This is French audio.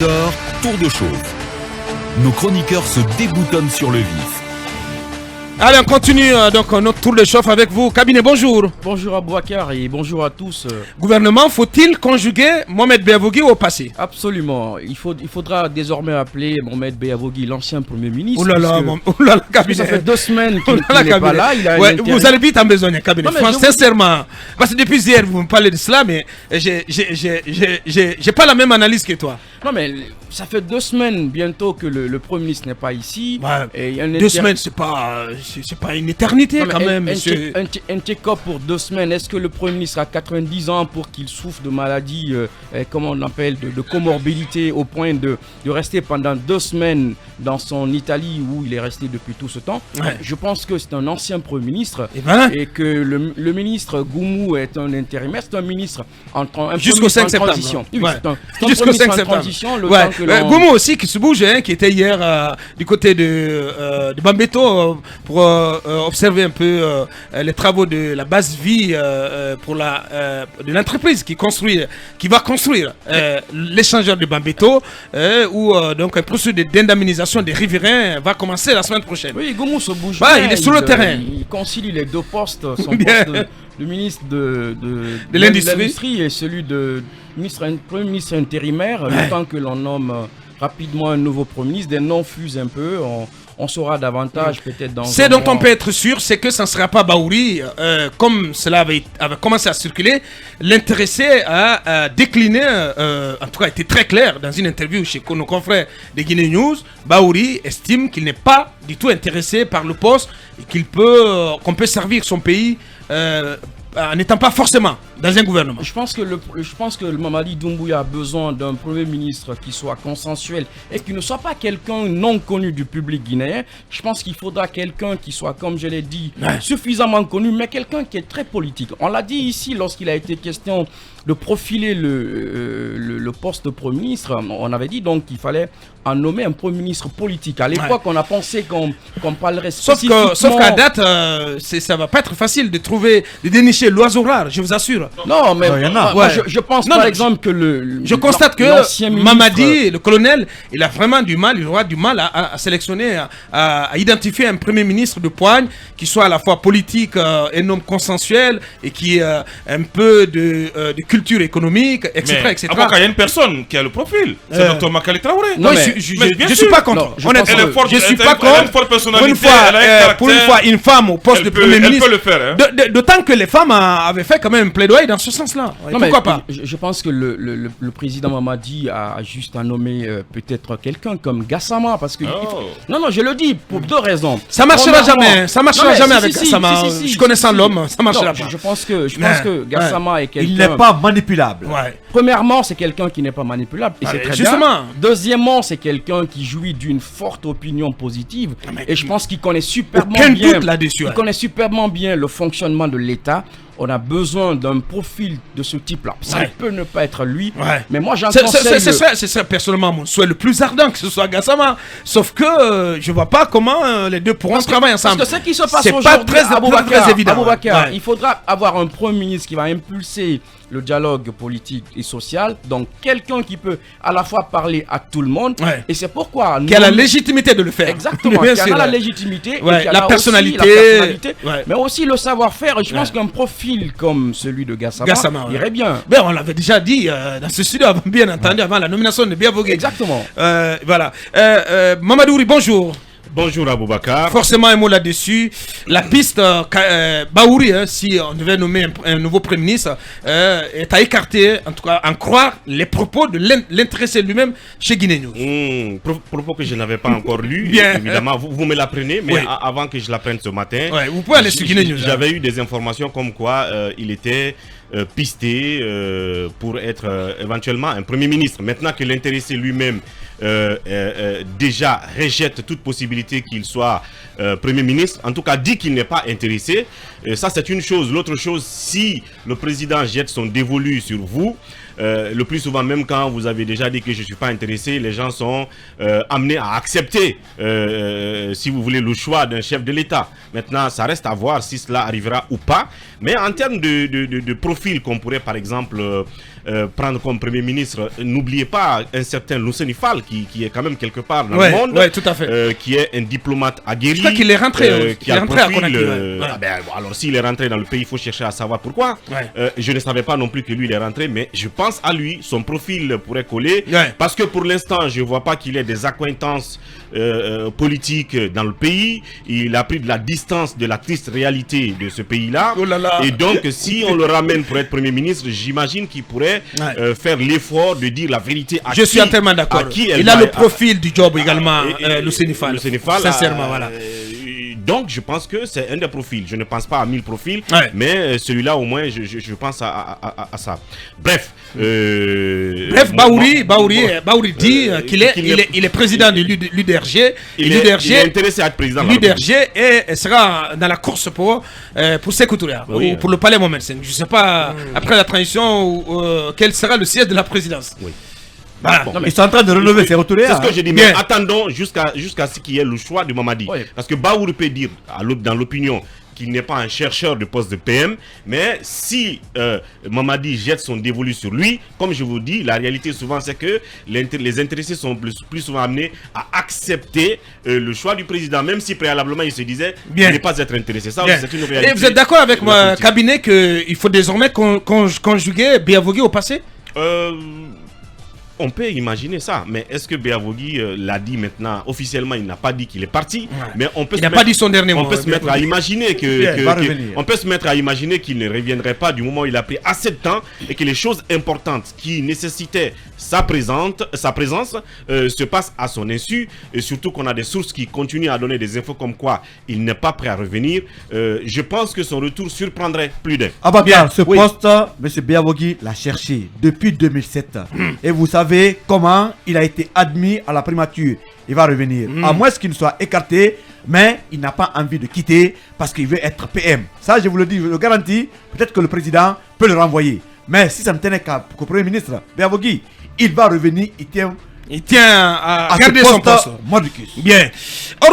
Tour de chauffe. Nos chroniqueurs se déboutonnent sur le vif. Allez, on continue donc notre tour de chauffe avec vous. Cabinet, bonjour. Bonjour Aboubacar et bonjour à tous. Gouvernement, faut-il conjuguer Mohamed Beavogui au passé? Absolument. Il faudra désormais appeler Mohamed Beavogui l'ancien Premier ministre. Oh là là, Cabinet. Ça fait 2 semaines qu'il n'est pas là. Vous allez vite en besogne, Cabinet. Sincèrement. Parce que depuis hier, vous me parlez de cela, mais j'ai pas la même analyse que toi. Non, mais ça fait 2 semaines bientôt que le Premier ministre n'est pas ici. Et 2 semaines, c'est pas une éternité quand même. Un check-up pour 2 semaines. Est-ce que le Premier ministre a 90 ans pour qu'il souffre de maladies, comment on appelle, de comorbidité au point de rester pendant 2 semaines dans son Italie où il est resté depuis tout ce temps? Je pense que c'est un ancien Premier ministre et que le ministre Goumou est un intérimaire, c'est un ministre jusqu'au 5 septembre. Transition. Oui, jusqu'au 5 septembre. Goumou aussi qui se bouge, qui était hier du côté de Bambeto pour observer un peu les travaux de la base vie de l'entreprise qui va construire l'échangeur de Bambeto où donc un processus d'indemnisation des riverains va commencer la semaine prochaine. Oui, Goumou se bouge. Il est sur le terrain. Il concilie les 2 postes, son poste de ministre de l'industrie et celui de Premier ministre intérimaire, le temps que l'on nomme rapidement un nouveau Premier ministre. Des noms fusent un peu, on saura davantage peut-être dans... Ce dont on peut être sûr, c'est que ça ne sera pas Baouri, comme cela avait commencé à circuler, l'intéressé à décliner, en tout cas était très clair dans une interview chez nos confrères de Guinée News. Baouri estime qu'il n'est pas du tout intéressé par le poste et qu'on peut servir son pays en n'étant pas forcément dans un gouvernement. Je pense que le Mamadi Doumbouya a besoin d'un Premier ministre qui soit consensuel et qui ne soit pas quelqu'un non connu du public guinéen. Je pense qu'il faudra quelqu'un qui soit, comme je l'ai dit, suffisamment connu, mais quelqu'un qui est très politique. On l'a dit ici lorsqu'il a été question de profiler le poste de Premier ministre. On avait dit donc qu'il fallait en nommer un Premier ministre politique. À l'époque, on a pensé qu'on parlerait spécifiquement... Sauf qu'à date, ça va pas être facile de dénicher l'oiseau rare, je vous assure. Non, mais je pense par exemple que je constate que Mamadi, le colonel, il aura du mal à sélectionner, à identifier un Premier ministre de poigne qui soit à la fois politique et non consensuel et qui ait un peu de culture économique, etc. Mais il y a une personne qui a le profil, c'est Dr Makali Traoré. Je suis pas contre. Honnêtement, je suis pas contre. Pour une fois, une femme au poste de Premier ministre. Elle peut le faire. D'autant que les femmes avaient fait quand même un plaidoyer dans ce sens-là. Pourquoi pas? Je pense que le président Mamadi a juste à nommer peut-être quelqu'un comme Gassama parce que non, je le dis pour 2 raisons. Ça marchera jamais. Ça marchera jamais avec Gassama. Je connaissant l'homme, ça marchera pas. Je pense que Gassama est quelqu'un. Il n'est pas manipulable. Premièrement, c'est quelqu'un qui n'est pas manipulable et c'est très bien. Deuxièmement, c'est quelqu'un qui jouit d'une forte opinion positive et je pense qu'il connaît superbement bien. Il connaît superbement bien le fonctionnement de l'État. On a besoin d'un profil de ce type-là. Ça peut ne pas être lui, mais moi j'en conseille... Ce serait personnellement mon souhait le plus ardent que ce soit Gassama. Sauf que je vois pas comment les deux pourront travailler ensemble. Parce que ce qui se passe aujourd'hui, très évident. Aboubacar, il faudra avoir un Premier ministre qui va impulser le dialogue politique et social. Donc quelqu'un qui peut à la fois parler à tout le monde. Et c'est pourquoi... Qui a la légitimité de le faire. Exactement, qui a la légitimité, et qui a la personnalité, mais aussi le savoir-faire. Et je pense qu'un profil comme celui de Gassama irait bien. On l'avait déjà dit dans ce studio, bien entendu, avant la nomination de Beavogui. Exactement. Voilà. Mamadouri, bonjour. Bonjour Aboubacar. Forcément un mot là-dessus. La piste Baouri, si on devait nommer un nouveau Premier ministre, est à écarter, en tout cas, en croire les propos de l'intéressé lui-même chez Guinée News. Propos que je n'avais pas encore lu. Évidemment, vous me l'apprenez, mais avant que je l'apprenne ce matin, vous pouvez aller sur Guinée News. J'avais eu des informations comme quoi il était pisté pour être éventuellement un Premier ministre. Maintenant que l'intéressé lui-même déjà rejette toute possibilité qu'il soit Premier ministre, en tout cas dit qu'il n'est pas intéressé, ça c'est une chose. L'autre chose, si le président jette son dévolu sur vous, le plus souvent, même quand vous avez déjà dit que je ne suis pas intéressé, les gens sont amenés à accepter, si vous voulez, le choix d'un chef de l'État. Maintenant, ça reste à voir si cela arrivera ou pas. Mais en termes de profil qu'on pourrait, par exemple, prendre comme Premier ministre, n'oubliez pas un certain Luceni Fall qui est quand même quelque part dans le monde, tout à fait. qui est un diplomate aguerri. Je crois qu'il est rentré, qui a le profil, alors s'il est rentré dans le pays, il faut chercher à savoir pourquoi. Je ne savais pas non plus que lui il est rentré, mais je pense à lui, son profil pourrait coller, parce que pour l'instant je ne vois pas qu'il ait des accointances politiques dans le pays. Il a pris de la distance de la triste réalité de ce pays-là, et donc si on le ramène pour être Premier ministre, j'imagine qu'il pourrait faire l'effort de dire la vérité à qui. Je suis entièrement d'accord. Il a le profil du job également, Luceni Fall. Sincèrement, voilà. Donc je pense que c'est un des profils. Je ne pense pas à 1000 profils, mais celui-là au moins je pense à ça. Bref. Baouri dit qu'il est président de l'UDRG. Il est intéressé à être président. L'UDRG sera dans la course pour Sékou Touré, ou pour le palais Mohamed V. Je ne sais pas, après la transition, quel sera le siège de la présidence. Voilà. Bon, ils sont en train de relever ces retours. C'est ce que j'ai dit, mais attendons jusqu'à ce qu'il y ait le choix de Mamadi. Parce que Baouri peut dire, dans l'opinion, qu'il n'est pas un chercheur de poste de PM, mais si Mamadi jette son dévolu sur lui, comme je vous dis, la réalité souvent c'est que les intéressés sont plus souvent amenés à accepter le choix du président, même si préalablement il se disait ne pas être intéressé. Ça, c'est une réalité. Et vous êtes d'accord avec mon cabinet qu'il faut désormais conjuguer Biavogui au passé? On peut imaginer ça, mais est-ce que Biavogui l'a dit maintenant officiellement? Il n'a pas dit qu'il est parti, mais on peut. Il n'a pas dit son dernier mot. On peut se mettre à imaginer on peut se mettre à imaginer qu'il ne reviendrait pas du moment où il a pris assez de temps et que les choses importantes qui nécessitaient sa présence se passent à son insu, et surtout qu'on a des sources qui continuent à donner des infos comme quoi il n'est pas prêt à revenir. Je pense que son retour surprendrait plus d'un. Ce poste, M. Biavogui l'a cherché depuis 2007, et vous savez comment il a été admis à la primature. Il va revenir, à moins qu'il ne soit écarté, mais il n'a pas envie de quitter parce qu'il veut être PM. Ça, je vous le dis, je le garantis. Peut-être que le président peut le renvoyer, mais si ça ne tenait qu'au Premier ministre Biavogui, il va revenir. Il tient à garder son poste. Mordicus. Bien.